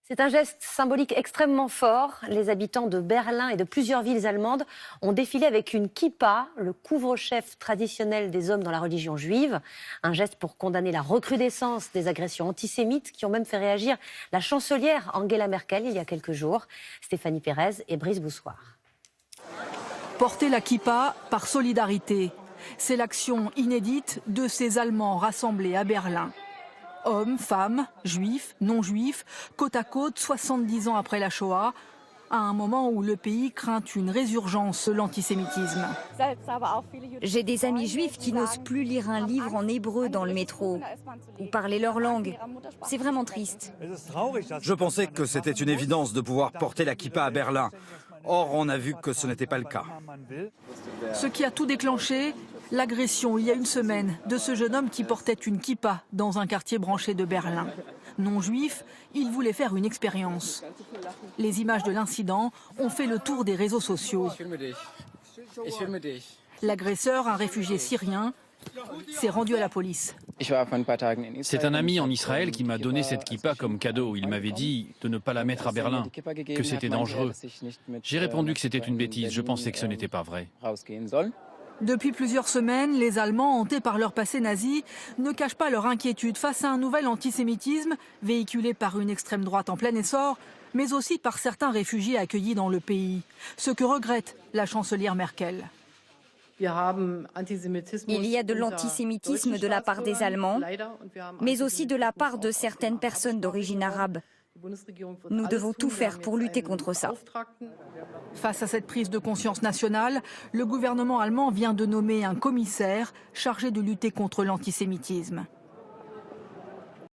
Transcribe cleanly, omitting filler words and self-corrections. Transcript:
C'est un geste symbolique extrêmement fort. Les habitants de Berlin et de plusieurs villes allemandes ont défilé avec une kippa, le couvre-chef traditionnel des hommes dans la religion juive. Un geste pour condamner la recrudescence des agressions antisémites qui ont même fait réagir la chancelière Angela Merkel il y a quelques jours. Stéphanie Pérez et Brice Boussoir. Porter la kippa par solidarité, c'est l'action inédite de ces Allemands rassemblés à Berlin. Hommes, femmes, juifs, non-juifs, côte à côte, 70 ans après la Shoah, à un moment où le pays craint une résurgence de l'antisémitisme. J'ai des amis juifs qui n'osent plus lire un livre en hébreu dans le métro ou parler leur langue. C'est vraiment triste. Je pensais que c'était une évidence de pouvoir porter la kippa à Berlin. Or, on a vu que ce n'était pas le cas. Ce qui a tout déclenché, l'agression il y a une semaine de ce jeune homme qui portait une kippa dans un quartier branché de Berlin. Non juif, il voulait faire une expérience. Les images de l'incident ont fait le tour des réseaux sociaux. L'agresseur, un réfugié syrien, s'est rendu à la police. C'est un ami en Israël qui m'a donné cette kippa comme cadeau. Il m'avait dit de ne pas la mettre à Berlin, que c'était dangereux. J'ai répondu que c'était une bêtise, je pensais que ce n'était pas vrai. Depuis plusieurs semaines, les Allemands, hantés par leur passé nazi, ne cachent pas leur inquiétude face à un nouvel antisémitisme véhiculé par une extrême droite en plein essor, mais aussi par certains réfugiés accueillis dans le pays. Ce que regrette la chancelière Merkel. Il y a de l'antisémitisme de la part des Allemands, mais aussi de la part de certaines personnes d'origine arabe. Nous devons tout faire pour lutter contre ça. Face à cette prise de conscience nationale, le gouvernement allemand vient de nommer un commissaire chargé de lutter contre l'antisémitisme.